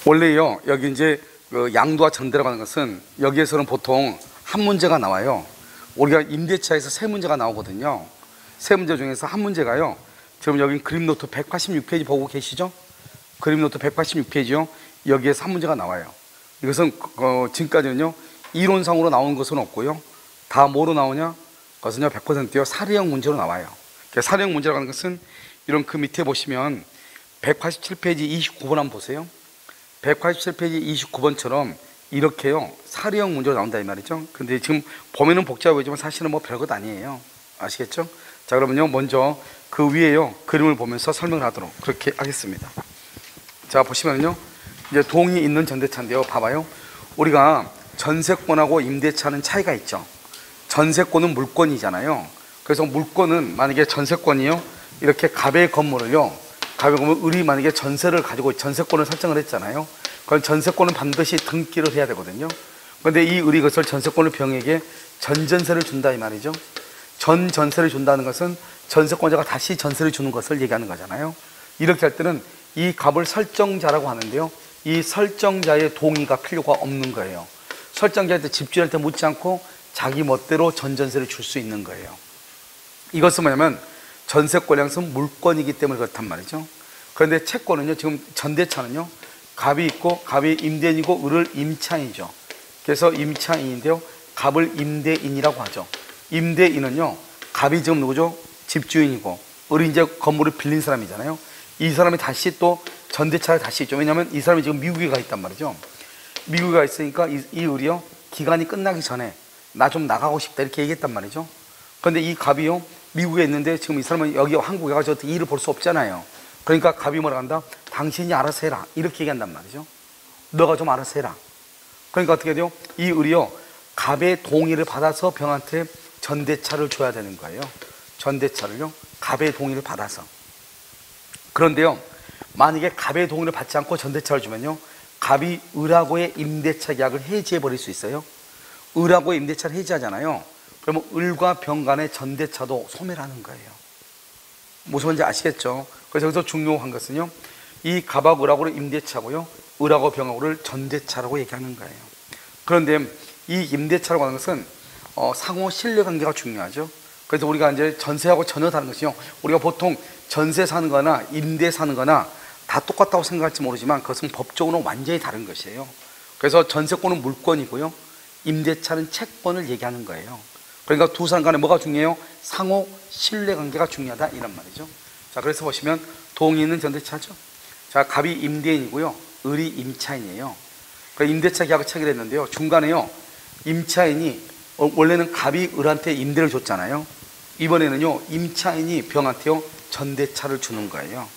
원래요, 여기 이제 그 양도와 전대라고 하는 것은 여기에서는 보통 한 문제가 나와요. 우리가 임대차에서 세 문제가 나오거든요. 세 문제 중에서 한 문제가요. 지금 여기 그림 노트 186페이지 보고 계시죠? 그림 노트 186페이지요. 여기에서 한 문제가 나와요. 이것은 지금까지는요, 이론상으로 나온 것은 없고요. 다 뭐로 나오냐? 그것은요, 100%요, 사례형 문제로 나와요. 사례형 문제라고 하는 것은 이런 그 밑에 보시면 187페이지 29번 한번 보세요. 187페이지 29번처럼 이렇게요, 사례형 문제로 나온다 이 말이죠. 근데 지금 보면은 복잡해 보이지만 사실은 뭐 별것 아니에요. 아시겠죠? 자, 그러면요, 먼저 그 위에요, 그림을 보면서 설명을 하도록 그렇게 하겠습니다. 자, 보시면요, 이제 동이 있는 전대차인데요. 봐봐요. 우리가 전세권하고 임대차는 차이가 있죠. 전세권은 물권이잖아요. 그래서 물권은 만약에 전세권이요, 이렇게 갑의 건물을요, 갑의 건물, 을이 만약에 전세를 가지고 전세권을 설정을 했잖아요. 그럼 전세권은 반드시 등기를 해야 되거든요. 그런데 이 을이 그것을 전세권을 병에게 전전세를 준다 이 말이죠. 전전세를 준다는 것은 전세권자가 다시 전세를 주는 것을 얘기하는 거잖아요. 이렇게 할 때는 이 갑을 설정자라고 하는데요, 이 설정자의 동의가 필요가 없는 거예요. 설정자한테 집주인한테 묻지 않고 자기 멋대로 전전세를 줄 수 있는 거예요. 이것은 뭐냐면 전세권량은 물권이기 때문에 그렇단 말이죠. 그런데 채권은요, 지금 전대차는요, 갑이 있고 갑이 임대인이고 을을 임차인이죠. 그래서 임차인인데요, 갑을 임대인이라고 하죠. 임대인은요, 갑이 지금 누구죠? 집주인이고 을이 이제 건물을 빌린 사람이잖아요. 이 사람이 다시 또 전대차에 다시 있죠. 왜냐하면 이 사람이 지금 미국에 가 있단 말이죠. 미국에 가 있으니까 이 을이요, 기간이 끝나기 전에 나 좀 나가고 싶다 이렇게 얘기했단 말이죠. 그런데 이 갑이요, 미국에 있는데 지금 이 사람은 여기 한국에 가서 어떻게 일을 볼 수 없잖아요. 그러니까 갑이 뭐라 한다? 당신이 알아서 해라 이렇게 얘기한단 말이죠. 너가 좀 알아서 해라. 그러니까 어떻게 돼요? 이 을이요, 갑의 동의를 받아서 병한테 전대차를 줘야 되는 거예요. 전대차를요, 갑의 동의를 받아서. 그런데요, 만약에 갑의 동의를 받지 않고 전대차를 주면요, 갑이 을하고의 임대차 계약을 해지해 버릴 수 있어요. 을하고의 임대차를 해지하잖아요. 그러면 을과 병 간의 전대차도 소멸하는 거예요. 무슨 말인지 아시겠죠? 그래서 여기서 중요한 것은요, 이 갑하고 을하고를 임대차고요, 을하고 병하고를 전대차라고 얘기하는 거예요. 그런데 이 임대차라고 하는 것은 상호 신뢰관계가 중요하죠. 그래서 우리가 이제 전세하고 전혀 다른 것이요, 우리가 보통 전세 사는 거나 임대 사는 거나 다 똑같다고 생각할지 모르지만 그것은 법적으로 완전히 다른 것이에요. 그래서 전세권은 물권이고요, 임대차는 채권을 얘기하는 거예요. 그러니까 두 사람 간에 뭐가 중요해요? 상호 신뢰관계가 중요하다 이런 말이죠. 자, 그래서 보시면 동의 있는 전대차죠. 자, 갑이 임대인이고요, 을이 임차인이에요. 그러니까 임대차 계약을 체결했는데요, 중간에요, 임차인이 원래는 갑이 을한테 임대를 줬잖아요. 이번에는요, 임차인이 병한테요, 전대차를 주는 거예요.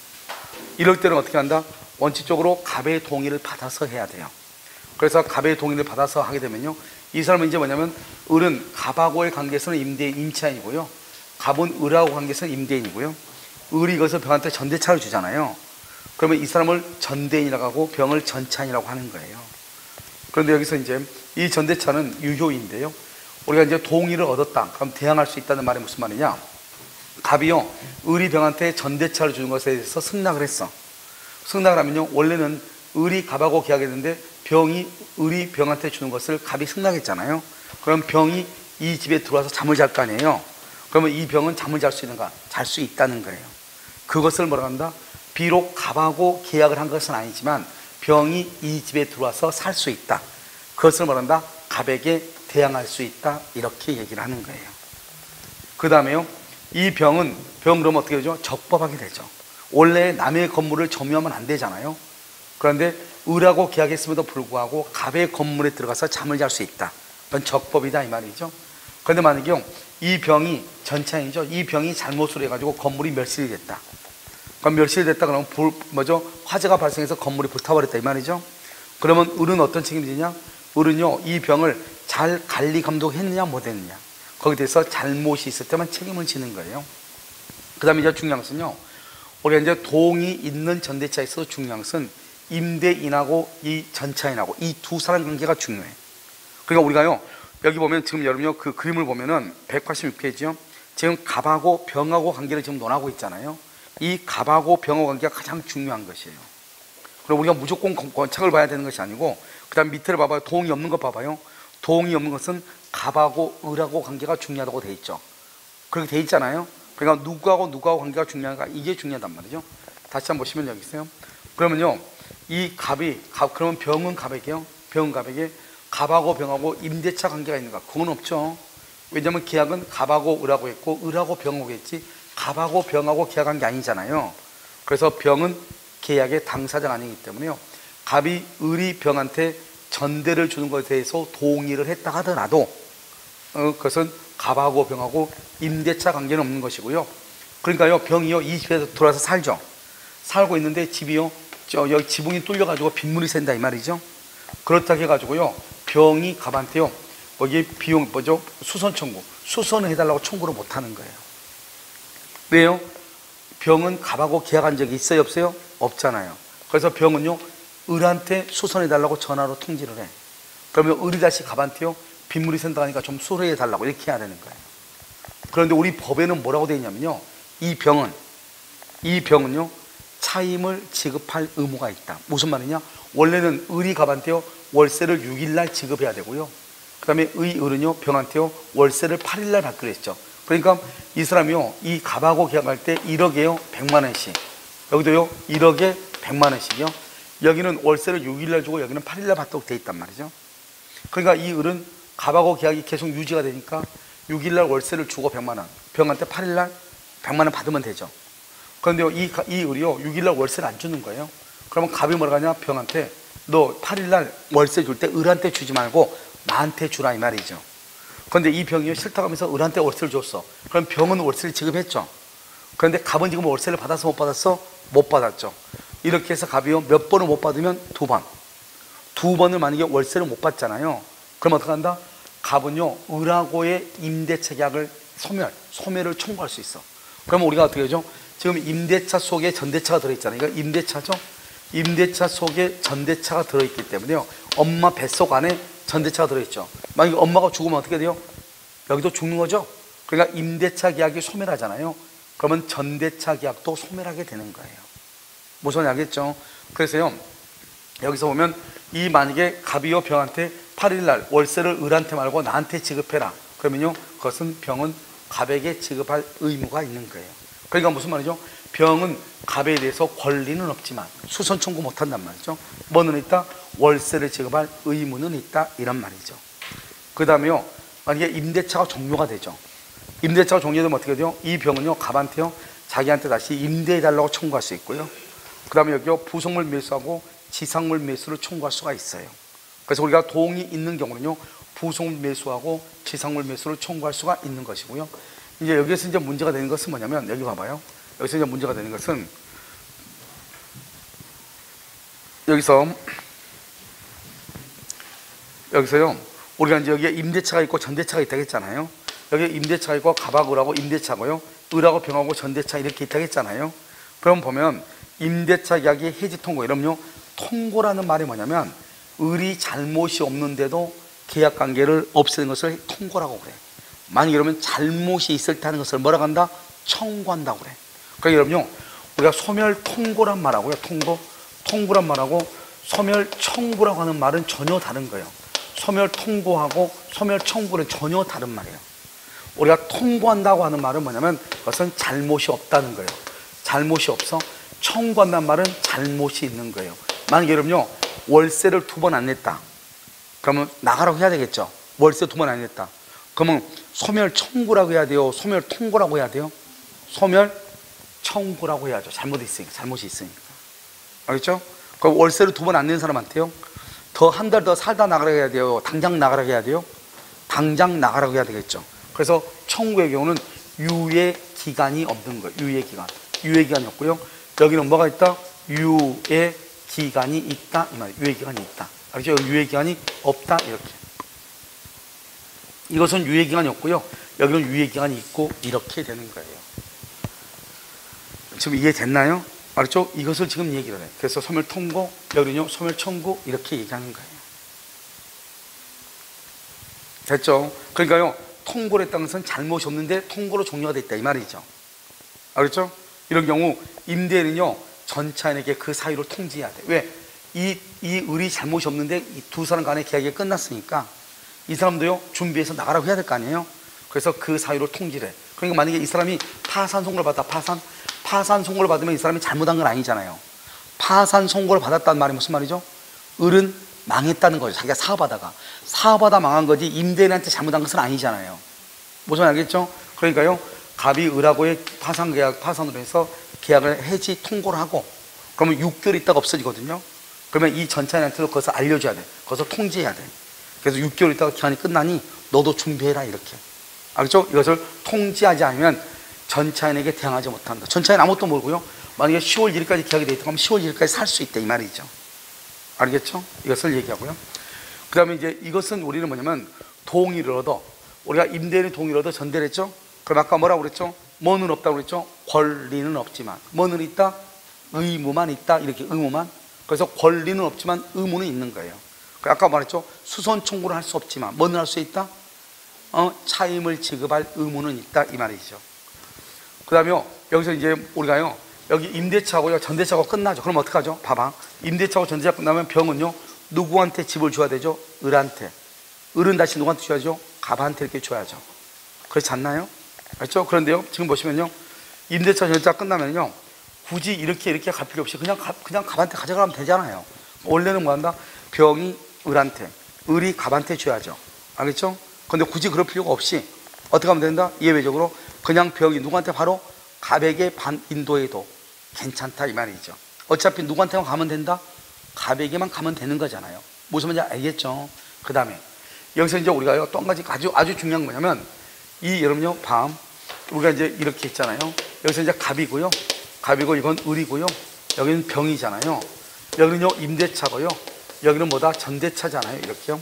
이럴 때는 어떻게 한다? 원칙적으로 갑의 동의를 받아서 해야 돼요. 그래서 갑의 동의를 받아서 하게 되면요, 이 사람은 이제 뭐냐면 을은 갑하고의 관계에서는 임차인이고요, 갑은 을하고 관계에서는 임대인이고요, 을이 이것을 병한테 전대차를 주잖아요. 그러면 이 사람을 전대인이라고 하고 병을 전차인이라고 하는 거예요. 그런데 여기서 이제 이 전대차는 유효인데요, 우리가 이제 동의를 얻었다, 그럼 대항할 수 있다는 말이 무슨 말이냐? 갑이요, 을이 병한테 전대차를 주는 것에 대해서 승낙을 했어. 승낙을 하면요, 원래는 을이 갑하고 계약했는데 을이 병한테 주는 것을 갑이 승낙했잖아요. 그럼 병이 이 집에 들어와서 잠을 잘 거 아니에요. 그러면 이 병은 잠을 잘 수 있는가? 잘 수 있다는 거예요. 그것을 뭐라고 한다? 비록 갑하고 계약을 한 것은 아니지만 병이 이 집에 들어와서 살 수 있다. 그것을 뭐라고 한다? 갑에게 대항할 수 있다. 이렇게 얘기를 하는 거예요. 그 다음에요, 이 병은 그러면 어떻게 되죠? 적법하게 되죠. 원래 남의 건물을 점유하면 안 되잖아요. 그런데 을하고 계약했음에도 불구하고 갑의 건물에 들어가서 잠을 잘 수 있다. 그건 적법이다 이 말이죠. 그런데 만약에 이 병이 전차인이죠. 이 병이 잘못을 해가지고 건물이 멸실이 됐다. 그럼 멸실이 됐다 그러면 화재가 발생해서 건물이 불타버렸다 이 말이죠. 그러면 을은 어떤 책임이 지냐? 을은요, 이 병을 잘 관리 감독했느냐 못했느냐, 거기에 대해서 잘못이 있을 때만 책임을 지는 거예요. 그 다음에 이제 중요한 것은요, 우리가 이제 동이 있는 전대차에 있어서 중요한 것은 임대인하고 이 전차인하고 이 두 사람 관계가 중요해. 그러니까 우리가요, 여기 보면 지금 여러분요, 그 그림을 보면은 186페이지요, 지금 갑하고 병하고 관계를 지금 논하고 있잖아요. 이 갑하고 병하고 관계가 가장 중요한 것이에요. 그럼 우리가 무조건 권책을 봐야 되는 것이 아니고, 그 다음 밑에를 봐봐요. 도응이 없는 것 봐봐요. 도응이 없는 것은 갑하고 을하고 관계가 중요하다고 돼 있죠. 그렇게 돼 있잖아요. 그러니까 누구하고 관계가 중요한가, 이게 중요하단 말이죠. 다시 한번 보시면 여기 있어요. 그러면요, 이 그러면 병은 갑에게요. 병은 갑에게 갑하고 병하고 임대차 관계가 있는가? 그건 없죠. 왜냐하면 계약은 갑하고 을하고 했고 을하고 병하고 했지 갑하고 병하고 계약한 게 아니잖아요. 그래서 병은 계약의 당사자가 아니기 때문에요, 갑이 을이 병한테 전대를 주는 것에 대해서 동의를 했다 하더라도 그것은 갑하고 병하고 임대차 관계는 없는 것이고요. 그러니까요, 병이요, 이 집에서 들어와서 살죠. 살고 있는데 집이요, 여기 지붕이 뚫려가지고 빗물이 샌다 이 말이죠. 그렇다 해가지고요, 병이 갑한테요, 여기 비용 뭐죠? 수선 청구, 수선을 해달라고 청구를 못 하는 거예요. 왜요? 병은 갑하고 계약한 적이 있어요, 없어요? 없잖아요. 그래서 병은요, 을한테 수선해달라고 전화로 통지를 해. 그러면 을이 다시 갑한테요, 빗물이 샌다 하니까 좀 수선해달라고 이렇게 해야 되는 거예요. 그런데 우리 법에는 뭐라고 되어 있냐면요, 이 병은요 차임을 지급할 의무가 있다. 무슨 말이냐? 원래는 을이 갑한테요 월세를 6일날 지급해야 되고요, 그 다음에 을은요 병한테요 월세를 8일날 받기로 했죠. 그러니까 이 사람이요, 이 갑하고 계약할 때 1억에요 100만원씩, 여기도요 1억에 100만원씩이요. 여기는 월세를 6일날 주고 여기는 8일날 받도록 돼 있단 말이죠. 그러니까 이 을은 갑하고 계약이 계속 유지가 되니까 6일날 월세를 주고 100만원, 병한테 8일날 100만원 받으면 되죠. 그런데 이 을이요 6일날 월세를 안 주는 거예요. 그러면 갑이 뭐라 하냐, 병한테 너 8일날 월세 줄 때 을한테 주지 말고 나한테 주라 이 말이죠. 그런데 이 병이요 싫다고 하면서 을한테 월세를 줬어. 그럼 병은 월세를 지급했죠. 그런데 갑은 지금 월세를 받아서 못 받았어? 못 받았죠. 이렇게 해서 갑이요 몇 번을 못 받으면 두 번을 만약에 월세를 못 받잖아요. 그럼 어떻게 한다? 갑은요 을하고의 임대차 계약을 소멸을 청구할 수 있어. 그러면 우리가 어떻게 하죠? 지금 임대차 속에 전대차가 들어있잖아요. 이거 임대차죠. 임대차 속에 전대차가 들어있기 때문에요, 엄마 뱃속 안에 전대차가 들어있죠. 만약에 엄마가 죽으면 어떻게 돼요? 여기도 죽는 거죠. 그러니까 임대차 계약이 소멸하잖아요. 그러면 전대차 계약도 소멸하게 되는 거예요. 무슨 알겠죠? 그래서요, 여기서 보면 이 만약에 갑이요 병한테 8일날 월세를 을한테 말고 나한테 지급해라, 그러면요 그것은 병은 갑에게 지급할 의무가 있는 거예요. 그러니까 무슨 말이죠? 병은 갑에 대해서 권리는 없지만 수선 청구 못 한단 말이죠. 뭐는 있다? 월세를 지급할 의무는 있다, 이런 말이죠. 그 다음에요, 만약에 임대차가 종료가 되죠. 임대차가 종료되면 어떻게 돼요? 이 병은요 갑한테요 자기한테 다시 임대해달라고 청구할 수 있고요, 그 다음에 여기요 부속물 매수하고 지상물 매수를 청구할 수가 있어요. 그래서 우리가 도응이 있는 경우는요 부속물 매수하고 지상물 매수를 청구할 수가 있는 것이고요. 이제 여기서 이제 문제가 되는 것은 뭐냐면, 여기 봐봐요. 여기서 이제 문제가 되는 것은, 여기서요 우리가 이제 여기에 임대차가 있고 전대차가 있다고 했잖아요. 여기 임대차가 있고 갑하고 을하고 임대차고요, 을하고 병하고 전대차 이렇게 있다고 했잖아요. 그럼 보면 임대차 계약이 해지 통고, 이러면요 통고라는 말이 뭐냐면 을이 잘못이 없는데도 계약 관계를 없애는 것을 통고라고 그래. 만약 여러분 잘못이 있을 때 하는 것을 뭐라고 한다? 청구한다고 그래. 그러니까 여러분요, 우리가 소멸 통고란 말하고요, 통고란 말하고 소멸 청구라고 하는 말은 전혀 다른 거예요. 소멸 통고하고 소멸 청구는 전혀 다른 말이에요. 우리가 통고한다고 하는 말은 뭐냐면 그것은 잘못이 없다는 거예요. 잘못이 없어. 청구한다는 말은 잘못이 있는 거예요. 만약에 여러분요 월세를 2번 안 냈다, 그러면 나가라고 해야 되겠죠. 월세 2번 안 냈다. 그러면 소멸 청구라고 해야 돼요? 소멸 통고라고 해야 돼요? 소멸 청구라고 해야죠. 잘못이 있으니까. 알겠죠? 그럼 월세를 2번 안 낸 사람한테요, 더 한 달 더 살다 나가라고 해야 돼요? 당장 나가라고 해야 돼요? 당장 나가라고 해야 되겠죠. 그래서 청구의 경우는 유예 기간이 없는 거예요. 유예 기간이 없고요. 여기는 뭐가 있다? 유예 기간이 있다 이 말이에요. 유예 기간이 있다. 알겠죠? 유예 기간이 없다 이렇게. 이것은 유예 기간이 없고요, 여기는 유예 기간이 있고, 이렇게 되는 거예요. 지금 이해됐나요? 알았죠? 이것을 지금 얘기를 해. 그래서 소멸 통고, 여기는요 소멸 청구, 이렇게 얘기하는 거예요. 됐죠? 그러니까요 통고를 했다는 것은 잘못이 없는데 통고로 종료가 됐다 이 말이죠. 알겠죠? 이런 경우 임대인은요 전차인에게 그 사유를 통지해야 돼. 왜? 이 을이 잘못이 없는데 이 두 사람 간의 계약이 끝났으니까 이 사람도요 준비해서 나가라고 해야 될 거 아니에요. 그래서 그 사유로 통지를 해. 그러니까 만약에 이 사람이 파산 선고를 받았다. 파산 선고를 받으면 이 사람이 잘못한 건 아니잖아요. 파산 선고를 받았다는 말이 무슨 말이죠? 을은 망했다는 거죠. 자기가 사업하다 망한 거지 임대인한테 잘못한 것은 아니잖아요. 무슨 말 알겠죠? 그러니까요 갑이 을하고의 파산으로 해서 계약을 해지 통고를 하고 그러면 6개월 있다가 없어지거든요. 그러면 이 전차인한테도 그것을 알려줘야 돼. 그것을 통지해야 돼. 그래서 6개월 있다가 기한이 끝나니 너도 준비해라 이렇게. 알겠죠? 이것을 통지하지 않으면 전차인에게 대항하지 못한다. 전차인 아무것도 모르고요. 만약에 10월 1일까지 계약이 돼 있다고 하면 10월 1일까지 살 수 있다 이 말이죠. 알겠죠? 이것을 얘기하고요. 그 다음에 이제 이것은 우리는 뭐냐면 동의를 얻어. 우리가 임대인의 동의를 얻어 전대를 했죠? 그럼 아까 뭐라고 그랬죠? 뭐는 없다고 그랬죠? 권리는 없지만. 뭐는 있다? 의무만 있다. 이렇게 의무만. 그래서 권리는 없지만 의무는 있는 거예요. 아까 말했죠? 수선 청구를 할 수 없지만 뭐는 할 수 있다? 차임을 지급할 의무는 있다 이 말이죠. 그 다음에 여기서 이제 우리가요 여기 임대차하고요 전대차하고 끝나죠. 그럼 어떡하죠? 봐봐. 임대차하고 전대차 끝나면 병은요 누구한테 집을 줘야 되죠? 을한테. 을은 다시 누구한테 줘야죠? 갑한테 이렇게 줘야죠. 그렇지 않나요? 그렇죠? 그런데요 지금 보시면요 임대차 전대차 끝나면요 굳이 이렇게 갈 필요 없이 그냥 갑한테 가져가면 되잖아요. 원래는 뭐 한다? 병이 을한테, 을이 갑한테 줘야죠. 알겠죠? 근데 굳이 그럴 필요가 없이 어떻게 하면 된다? 예외적으로 그냥 병이 누구한테 바로 갑에게 인도해도 괜찮다 이 말이죠. 어차피 누구한테만 가면 된다? 갑에게만 가면 되는 거잖아요. 무슨 말인지 알겠죠? 그 다음에 여기서 이제 우리가요 또 한 가지 아주 중요한 거 뭐냐면 이 여러분요 밤 우리가 이제 이렇게 있잖아요. 여기서 이제 갑이고 이건 을이고요. 여기는 병이잖아요. 여기는요 임대차고요. 여기는 뭐다? 전대차잖아요. 이렇게요.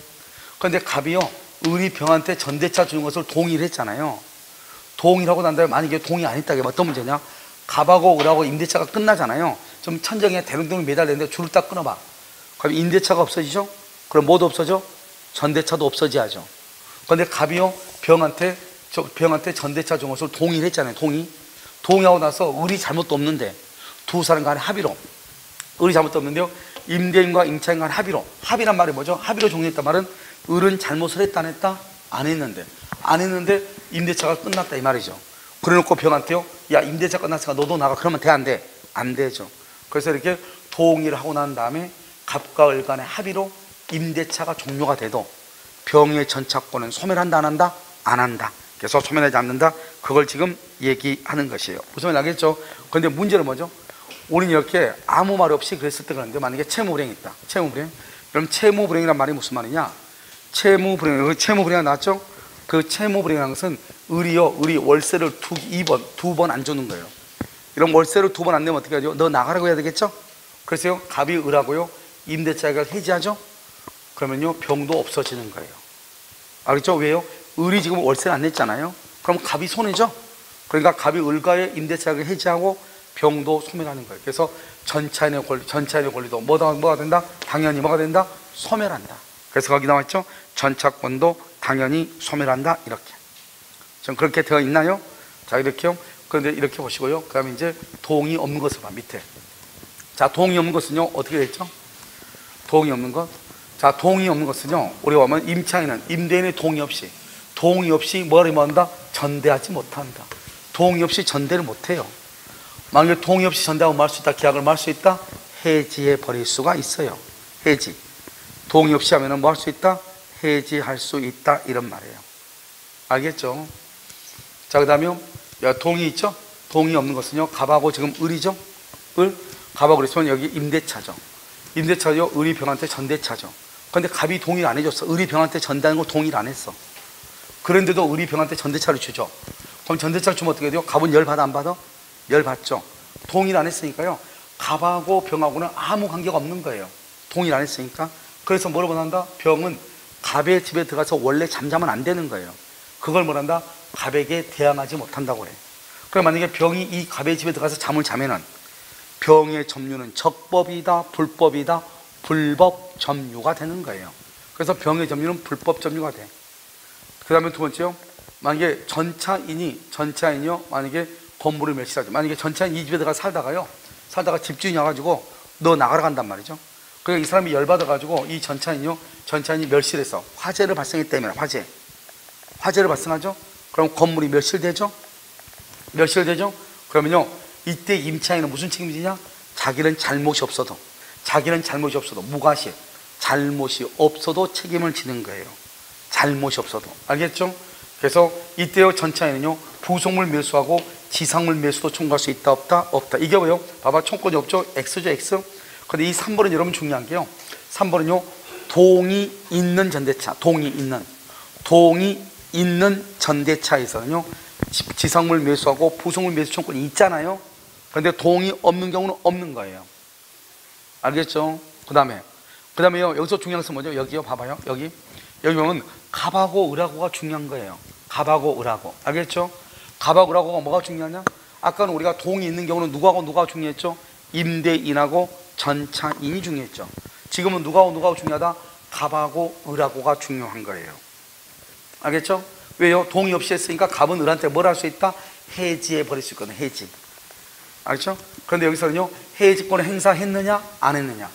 그런데 갑이요 을이 병한테 전대차 주는 것을 동의를 했잖아요. 동의를 하고 난 다음에 만약에 동의 안 했다. 어떤 문제냐? 갑하고 을하고 임대차가 끝나잖아요. 좀 천정에 대롱대롱 매달렸는데 줄을 딱 끊어봐. 그럼 임대차가 없어지죠? 그럼 뭐도 없어져? 전대차도 없어져야죠. 그런데 갑이요 병한테 전대차 주는 것을 동의를 했잖아요. 동의하고 나서 을이 잘못도 없는데 두 사람 간의 합의로 을이 잘못도 없는데요 임대인과 임차인 간 합의란 말이 뭐죠? 합의로 종료했단 말은 을은 잘못을 했다 안 했다? 안 했는데 임대차가 끝났다 이 말이죠. 그래놓고 병한테요 야 임대차 끝났으니까 너도 나가. 그러면 돼 안 돼? 안 되죠. 그래서 이렇게 동의를 하고 난 다음에 갑과 을 간의 합의로 임대차가 종료가 돼도 병의 전차권은 소멸한다 안 한다? 안 한다. 그래서 소멸하지 않는다. 그걸 지금 얘기하는 것이에요. 무슨 말인지 알겠죠? 그런데 문제는 뭐죠? 우리는 이렇게 아무 말 없이 그랬을 때 그러는데 만약에 채무불이행이 있다. 그럼 채무불이행이란 말이 무슨 말이냐? 채무불이행이 나왔죠? 그 채무불이행이라는 것은 을이 월세를 두 번 안 주는 거예요. 이런 월세를 두 번 안 내면 어떻게 하죠? 너 나가라고 해야 되겠죠? 그래서요 갑이 을하고요 임대차를 해지하죠? 그러면요 병도 없어지는 거예요. 알겠죠? 왜요? 을이 지금 월세를 안 냈잖아요. 그럼 갑이 손해죠? 그러니까 갑이 을과의 임대차를 해지하고 병도 소멸하는 거예요. 그래서 전차인의 권리도 뭐가 된다? 당연히 뭐가 된다? 소멸한다. 그래서 거기 나왔죠? 전차권도 당연히 소멸한다. 이렇게. 좀 그렇게 되어 있나요? 자, 이렇게요. 그런데 이렇게 보시고요. 그 다음에 이제 동의 없는 것을 봐, 밑에. 자, 동의 없는 것은요, 어떻게 됐죠? 동의 없는 것. 자, 동의 없는 것은요, 우리가 보면 임차인은 임대인의 동의 없이 뭐를 한다? 전대하지 못한다. 동의 없이 전대를 못해요. 만약에 동의 없이 전대하고 말 수 있다, 계약을 말 수 있다, 해지해 버릴 수가 있어요. 해지. 동의 없이 하면은 뭐 할 수 있다? 해지할 수 있다. 이런 말이에요. 알겠죠? 자, 그 다음에 동의 있죠? 동의 없는 것은요, 갑하고 지금 을이죠? 갑하고 그랬으면 여기 임대차죠. 임대차죠? 을이 병한테 전대차죠. 그런데 갑이 동의를 안 해줬어. 을이 병한테 전대하는 걸 동의를 안 했어. 그런데도 을이 병한테 전대차를 주죠. 그럼 전대차를 주면 어떻게 돼요? 갑은 열 받아 안 받아? 열 받죠. 동의를 안 했으니까요, 갑하고 병하고는 아무 관계가 없는 거예요. 동의를 안 했으니까. 그래서 뭐라고 한다? 병은 갑의 집에 들어가서 원래 잠자면 안 되는 거예요. 그걸 뭐란다? 갑에게 대항하지 못한다고 그래. 그럼 만약에 병이 이 갑의 집에 들어가서 잠을 자면은 병의 점유는 적법이다, 불법이다, 불법 점유가 되는 거예요. 그래서 병의 점유는 불법 점유가 돼. 그 다음에 두 번째요, 만약에 전차인이요, 만약에 건물을 멸실하죠. 만약에 전차인 이 집에 들어가 살다가 집주인이 와가지고 너 나가라 간단 말이죠. 그러니까 이 사람이 열받아가지고 이 전차인이 멸실해서 화재를 발생했다면 화재를 발생하죠. 그럼 건물이 멸실되죠. 그러면요 이때 임차인은 무슨 책임을 지냐? 자기는 잘못이 없어도 무과실 잘못이 없어도 책임을 지는 거예요. 잘못이 없어도. 알겠죠? 그래서 이때요 전차인은요 부속물 매수하고 지상물 매수도 청구할 수 있다 없다? 없다. 이게 뭐예요? 봐봐 청구권이 없죠? X죠 X. 근데 이 3번은 여러분 중요한 게요 3번은요 동이 있는 전대차 동이 있는 전대차에서는요 지상물 매수하고 부속물 매수 청구권이 있잖아요. 그런데 동이 없는 경우는 없는 거예요. 알겠죠? 그 다음에요 여기서 중요한 것은 뭐죠? 여기요 봐봐요 여기 보면 갑하고 을하고가 중요한 거예요. 갑하고 을하고. 알겠죠? 갑하고 을하고가 뭐가 중요하냐? 아까는 우리가 동이 있는 경우는 누가 중요했죠? 임대인하고 전차인이 중요했죠. 지금은 누가하고 중요하다? 갑하고 을하고가 중요한 거예요. 알겠죠? 왜요? 동의 없이 했으니까 갑은 을한테 뭘 할 수 있다? 해지해 버릴 수 있거든. 해지. 알겠죠? 그런데 여기서는요 해지권을 행사했느냐 안 했느냐.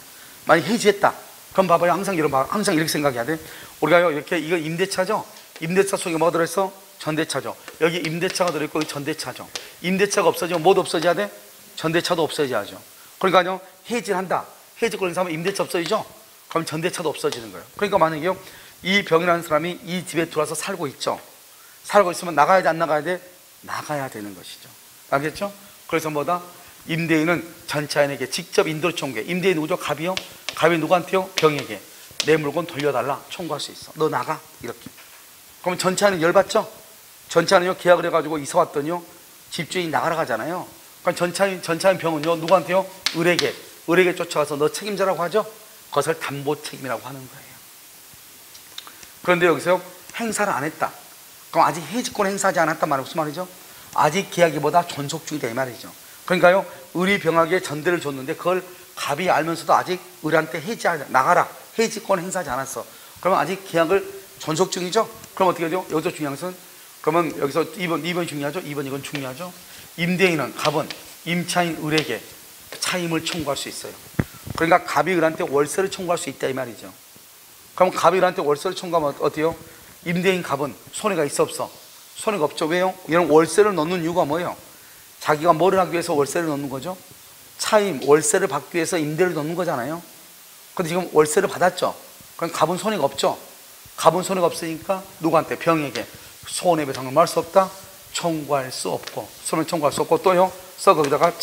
만약 해지했다 그럼 봐봐요 항상 이렇게 생각해야 돼. 우리가요 이렇게 이거 임대차죠. 임대차 속에 뭐가 들어있어? 전대차죠. 여기 임대차가 들어있고 여기 전대차죠. 임대차가 없어지면 뭐도 없어져야 돼? 전대차도 없어져야죠. 그러니까요 해지를 한다. 해지권 행사하면 임대차 없어지죠. 그럼 전대차도 없어지는 거예요. 그러니까 만약에요 이 병이라는 사람이 이 집에 들어와서 살고 있죠. 살고 있으면 나가야 돼 안 나가야 돼? 나가야 되는 것이죠. 알겠죠? 그래서 뭐다? 임대인은 전차인에게 직접 인도를 청구해. 임대인 누구죠? 갑이요? 갑이 누구한테요? 병에게 내 물건 돌려달라 청구할 수 있어. 너 나가 이렇게. 그러면 전차인은 열받죠? 전차인은요 계약을 해가지고 이사 왔더니요 집주인이 나가라 가잖아요. 그러니까 전차인 병은요 누구한테요? 을에게 쫓아가서 너 책임자라고 하죠? 그것을 담보 책임이라고 하는 거예요. 그런데 여기서 행사를 안 했다. 그럼 아직 해지권 행사하지 않았단 말은 무슨 말이죠? 아직 계약이보다 존속 중이다 이 말이죠. 그러니까요 을이 병에게 전대를 줬는데 그걸 갑이 알면서도 아직 을한테 해지하지 나가라 해지권 행사하지 않았어. 그러면 아직 계약을 존속 중이죠. 그럼 어떻게 되죠? 여기서 중요한 것은 그러면 여기서 2번이 중요하죠. 2번 이건 중요하죠. 임대인은 갑은 임차인 을에게 차임을 청구할 수 있어요. 그러니까 갑이 을한테 월세를 청구할 수 있다 이 말이죠. 그럼 갑이 을한테 월세를 청구하면 어때요? 임대인 갑은 손해가 있어 없어? 손해가 없죠. 왜요? 얘는 월세를 넣는 이유가 뭐예요? 자기가 뭐를 하기 위해서 월세를 넣는 거죠? 차임, 월세를 받기 위해서 임대를 넣는 거잖아요. 근데 지금 월세를 받았죠. 그럼 갑은 손해가 없죠. 갑은 손해가 없으니까 누구한테? 병에게 손해배상을 할 수 없다? 청구할 수 없고 손해 청구할 수 없고 또요 써 거기다가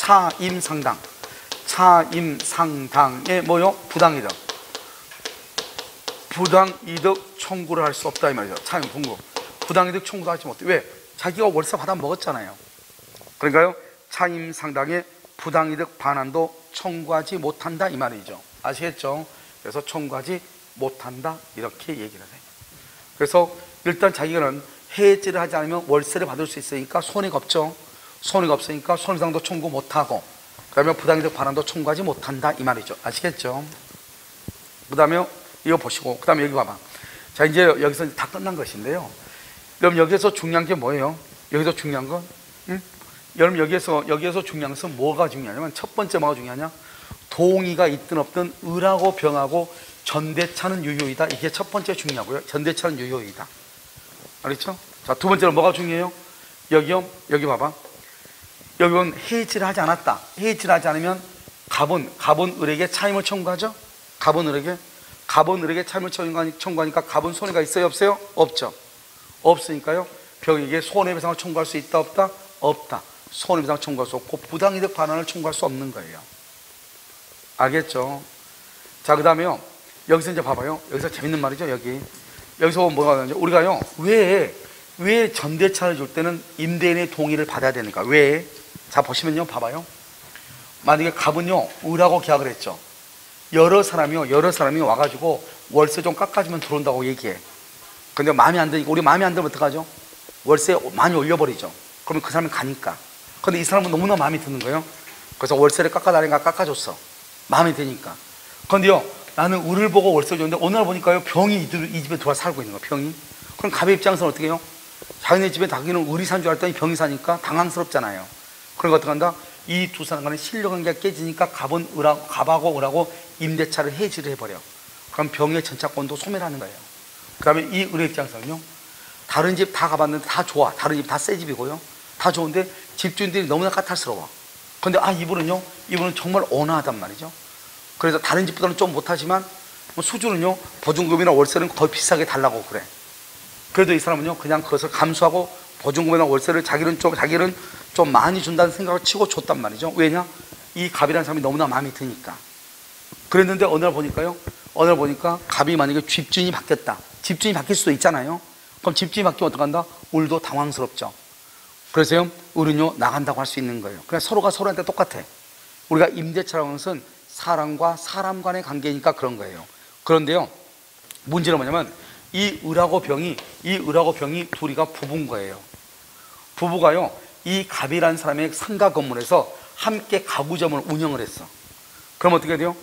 차임상당에 뭐요? 부당이득 청구를 할 수 없다 이 말이죠. 차임 분고 부당이득 청구도 하지 못해. 왜? 자기가 월세 받아 먹었잖아요. 그러니까요 차임상당에 부당이득 반환도 청구하지 못한다 이 말이죠. 아시겠죠? 그래서 청구하지 못한다 이렇게 얘기를 해요. 그래서 일단 자기는 해지를 하지 않으면 월세를 받을 수 있으니까 손해가 없죠. 손해가 없으니까 손해배상도 청구 못하고 그 다음에 부당이득 반환도 청구하지 못한다 이 말이죠. 아시겠죠? 그 다음에 이거 보시고 그 다음에 여기 봐봐. 자 이제 여기서 다 끝난 것인데요. 여러분 여기에서 중요한 게 뭐예요? 여기서 중요한 건 여러분 여기에서 중요한 것은 뭐가 중요하냐면 첫 번째 뭐가 중요하냐? 동의가 있든 없든 을하고 병하고 전대차는 유효이다. 이게 첫 번째 중요하고요. 전대차는 유효이다. 알겠죠? 자, 두 번째로 뭐가 중요해요? 여기요. 여기 봐봐. 여기 보면 해지를 하지 않았다. 해지를 하지 않으면 갑은 을에게 차임을 청구하죠? 갑은 을에게 차임을 청구하니까 갑은 손해가 있어요? 없어요? 없죠. 없으니까요. 병에게 손해배상을 청구할 수 있다? 없다? 없다. 손해배상 청구할 수 없고 부당이득 반환을 청구할 수 없는 거예요. 알겠죠? 자, 그 다음에요. 여기서 이제 봐봐요. 여기서 재밌는 말이죠. 여기서 뭐가 나오냐? 우리가요. 왜 전대차를 줄 때는 임대인의 동의를 받아야 되니까? 왜? 자, 보시면요. 봐봐요. 만약에 갑은요. 을하고 계약을 했죠. 여러 사람이 와가지고 월세 좀 깎아주면 들어온다고 얘기해. 근데 마음에 안 드니까, 우리 마음에 안 들면 어떡하죠? 월세 많이 올려버리죠. 그러면 그 사람이 가니까. 근데 이 사람은 너무나 마음에 드는 거예요. 그래서 월세를 깎아달라니까 깎아줬어. 마음에 드니까. 근데요, 나는 을을 보고 월세를 줬는데 어느 날 보니까요, 병이 이 집에 들어와 살고 있는 거야, 병이. 그럼 갑의 입장에서는 어떻게 해요? 자기네 집에 자기는 을이 산 줄 알았더니 병이 사니까 당황스럽잖아요. 그러니까 어떡한다? 이 두 사람 간의 신뢰관계가 깨지니까 갑하고 을하고 임대차를 해지를 해버려. 그럼 병의 전차권도 소멸하는 거예요. 그 다음에 이 을의 입장에서는요, 다른 집 다 가봤는데 다 좋아. 다른 집 다 새 집이고요, 다 좋은데 집주인들이 너무나 까탈스러워. 근데 이분은 정말 온화하단 말이죠. 그래서 다른 집보다는 좀 못하지만 수주는요, 보증금이나 월세는 거의 비싸게 달라고 그래. 그래도 이 사람은요, 그냥 그것을 감수하고 보증금이나 월세를 자기는 좀 많이 준다는 생각을 치고 줬단 말이죠. 왜냐? 이 갑이라는 사람이 너무나 마음에 드니까. 그랬는데 어느 날 보니까 갑이 만약에 집주인이 바뀌었다. 집주인이 바뀔 수도 있잖아요. 그럼 집주인이 바뀌면 어떡한다? 을도 당황스럽죠. 그래서요, 을은요, 나간다고 할 수 있는 거예요. 그냥 서로가 서로한테 똑같아. 우리가 임대차라고 하는 것은 사람과 사람 간의 관계니까 그런 거예요. 그런데요, 문제는 뭐냐면 이 을하고 병이 둘이가 부부인 거예요. 부부가요, 이 갑이라는 사람의 상가 건물에서 함께 가구점을 운영을 했어. 그럼 어떻게 돼요?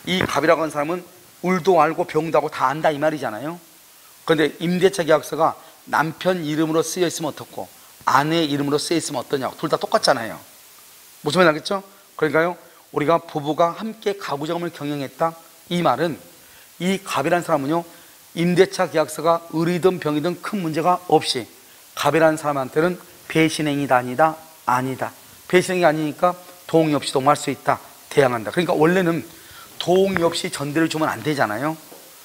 이 갑이라고 하는 사람은 을도 알고 병도 알고 다 안다 이 말이잖아요. 그런데 임대차 계약서가 남편 이름으로 쓰여 있으면 어떻고 아내 이름으로 쓰여 있으면 어떠냐고. 둘 다 똑같잖아요. 무슨 말인지 알겠죠? 그러니까요, 우리가 부부가 함께 가구점을 경영했다, 이 말은 이 갑이라는 사람은요, 임대차 계약서가 을이든 병이든 큰 문제가 없이 갑이라는 사람한테는 배신행위다 아니다. 배신행위 아니니까 동의 없이 동의할 수 있다, 대항한다. 그러니까 원래는 동의 없이 전대를 주면 안 되잖아요.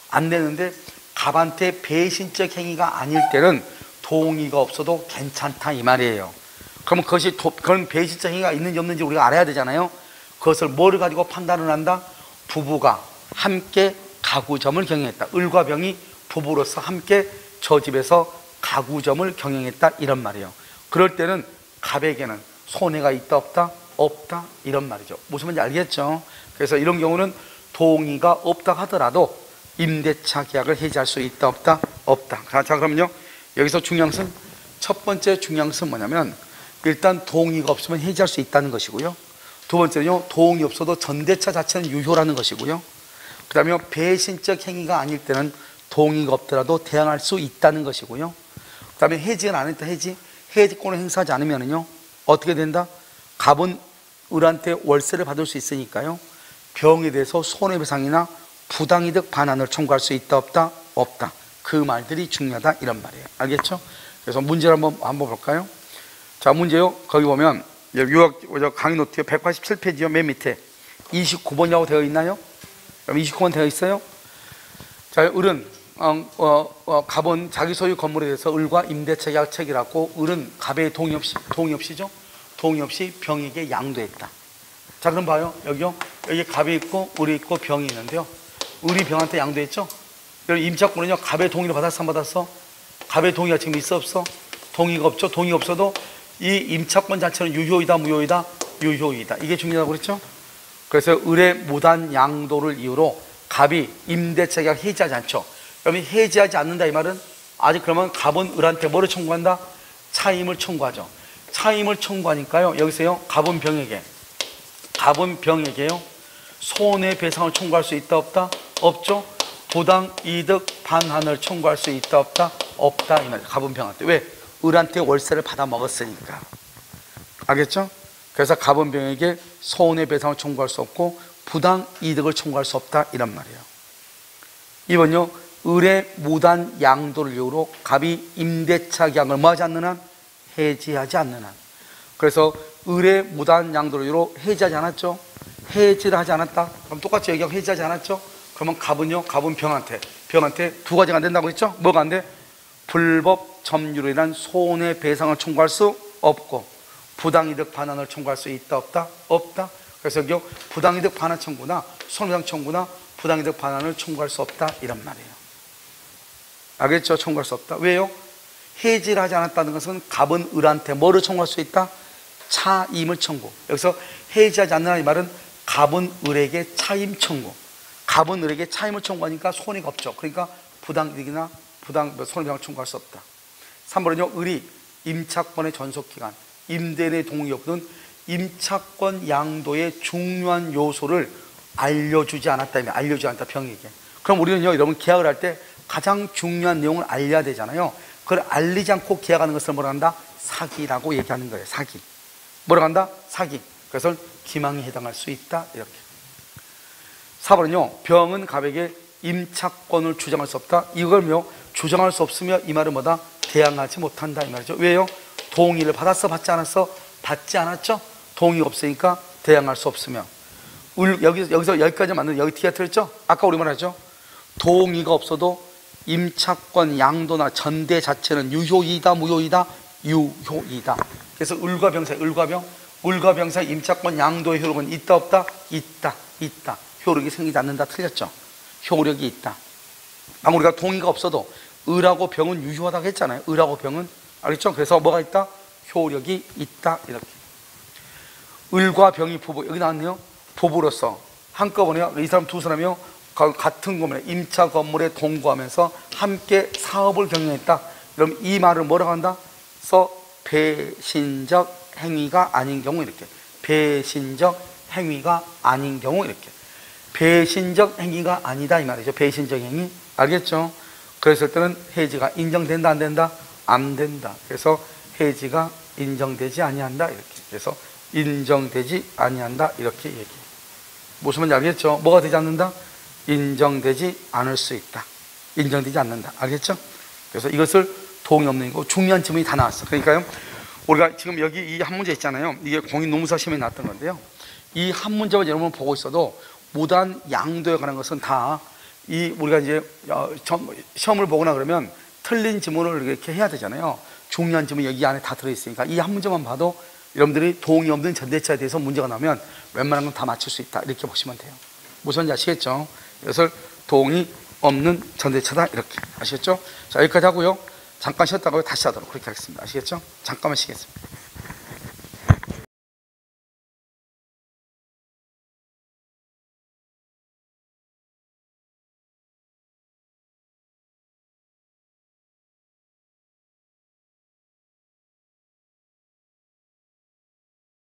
안 되는데 갑한테 배신적 행위가 아닐 때는 동의가 없어도 괜찮다 이 말이에요. 그러면 그런 배신적 행위가 있는지 없는지 우리가 알아야 되잖아요. 그것을 뭐를 가지고 판단을 한다? 부부가 함께 가구점을 경영했다. 을과 병이 부부로서 함께 저 집에서 가구점을 경영했다, 이런 말이에요. 그럴 때는 갑에게는 손해가 있다 없다 이런 말이죠. 무슨 말인지 알겠죠? 그래서 이런 경우는 동의가 없다 하더라도 임대차 계약을 해지할 수 있다 없다. 자, 그러면요, 여기서 첫 번째 중요한 것은 뭐냐면, 일단 동의가 없으면 해지할 수 있다는 것이고요. 두 번째는요, 동의 없어도 전대차 자체는 유효라는 것이고요. 그 다음에 배신적 행위가 아닐 때는 동의가 없더라도 대항할 수 있다는 것이고요. 그 다음에 해지는 안 했다, 해지권을 행사하지 않으면요, 어떻게 된다? 갑은 을한테 월세를 받을 수 있으니까요, 병에 대해서 손해배상이나 부당이득 반환을 청구할 수 있다 없다. 그 말들이 중요하다 이런 말이에요. 알겠죠? 그래서 문제를 한번 볼까요? 자, 문제요, 거기 보면 강의 노트에 187페이지요, 맨 밑에 29번이라고 되어 있나요? 29번 되어 있어요? 자, 을은 갑은 자기 소유 건물에 대해서 을과 임대차 계약 체결하고, 을은 갑의 동의 없이 병에게 양도했다. 자, 그럼 봐요. 여기 갑이 있고 을이 있고 병이 있는데요, 을이 병한테 양도했죠? 임차권은요, 갑의 동의를 받았어 안 받았어? 갑의 동의가 지금 있어 없어? 동의가 없죠? 동의가 없어도 이 임차권 자체는 유효이다 무효이다? 유효이다. 이게 중요하다고 그랬죠? 그래서 을의 무단 양도를 이유로 갑이 임대차 계약 해지하지 않죠. 그러면 해지하지 않는다 이 말은, 아직 그러면 갑은 을한테 뭐를 청구한다? 차임을 청구하죠. 차임을 청구하니까요, 여기서요, 갑은 병에게요, 손해배상을 청구할 수 있다 없다? 없죠. 부당이득 반환을 청구할 수 있다 없다 이 말이에요. 갑은 병한테. 왜? 을한테 월세를 받아 먹었으니까. 알겠죠? 그래서 갑은 병에게 손해배상을 청구할 수 없고 부당이득을 청구할 수 없다 이런 말이에요. 2번요, 을의 무단 양도를 이유로 갑이 임대차 계약을 뭐하지 않는 한? 해지하지 않는 한. 그래서 을의 무단 양도를 이유로 해지하지 않았죠? 해지를 하지 않았다. 그럼 똑같이 여기가 해지하지 않았죠? 그러면 갑은 병한테 두 가지가 안 된다고 했죠? 뭐가 안 돼? 불법 점유로 인한 손해배상을 청구할 수 없고 부당이득 반환을 청구할 수 있다 없다. 그래서 여기 부당이득 반환 청구나 손해배상 청구나 부당이득 반환을 청구할 수 없다 이런 말이에요. 알겠죠? 청구할 수 없다. 왜요? 해지를 하지 않았다는 것은 갑은 을한테 뭐를 청구할 수 있다? 차임을 청구. 여기서 해지하지 않는다는 이 말은 갑은 을에게 차임 청구. 갑은 을에게 차임을 청구하니까 손해가 없죠. 그러니까 부당이득이나 손해배상을 청구할 수 없다. 3번은요, 을이 임차권의 전속기간, 임대인의 동의 여부는 임차권 양도의 중요한 요소를 알려주지 않았다. 알려주지 않았다, 병에게. 그럼 우리는요, 여러분 계약을 할 때 가장 중요한 내용을 알려야 되잖아요. 그걸 알리지 않고 계약하는 것을 뭐라 한다? 사기라고 얘기하는 거예요. 사기. 뭐라고 한다? 사기. 그래서 기망에 해당할 수 있다. 이렇게. 4번은요, 병은 갑에게 임차권을 주장할 수 없다. 이걸요, 주장할 수 없으며 이 말은 뭐다? 대항하지 못한다 이 말이죠. 왜요? 동의를 받았어? 받지 않았어? 받지 않았죠? 동의가 없으니까 대항할 수 없으며. 여기서 여기까지 맞는, 여기 뒤에 틀렸죠? 아까 우리 말했죠? 동의가 없어도 임차권 양도나 전대 자체는 유효이다 무효이다? 유효이다. 그래서 을과 병사 임차권 양도의 효력은 있다 없다? 있다. 효력이 생기지 않는다. 틀렸죠? 효력이 있다. 우리가 동의가 없어도 을하고 병은 유효하다고 했잖아요. 을하고 병은. 알겠죠? 그래서 뭐가 있다? 효력이 있다. 이렇게. 을과 병이 부부, 여기 나왔네요. 부부로서 한꺼번에 이 사람 두 사람이요, 같은 건물에 임차 건물에 동거하면서 함께 사업을 경영했다. 그럼 이 말을 뭐라고 한다? 배신적 행위가 아닌 경우 이렇게. 배신적 행위가 아닌 경우 이렇게. 배신적 행위가 아니다 이 말이죠. 배신적 행위. 알겠죠? 그랬을 때는 해지가 인정된다 안 된다? 안 된다. 그래서 해지가 인정되지 아니한다 이렇게. 그래서 인정되지 아니한다 이렇게 얘기해. 무슨 말인지 알겠죠? 뭐가 되지 않는다? 인정되지 않을 수 있다. 인정되지 않는다. 알겠죠? 그래서 이것을 동의 없는 거 중요한 질문이 다 나왔어. 그러니까요, 우리가 지금 여기 이 한 문제 있잖아요. 이게 공인노무사 시험에 나왔던 건데요. 이 한 문제만 여러분 보고 있어도 무단 양도에 관한 것은 다 우리가 이제 시험을 보거나 그러면 틀린 지문을 이렇게 해야 되잖아요. 중요한 지문이 여기 안에 다 들어있으니까 이 한 문제만 봐도 여러분들이 동의 없는 전대차에 대해서 문제가 나면 웬만한 건 다 맞출 수 있다 이렇게 보시면 돼요. 무슨 말인지 아시겠죠? 이것을 동의 없는 전대차다 이렇게. 아시겠죠? 자, 여기까지 하고요, 잠깐 쉬었다가 다시 하도록 그렇게 하겠습니다. 아시겠죠? 잠깐만 쉬겠습니다.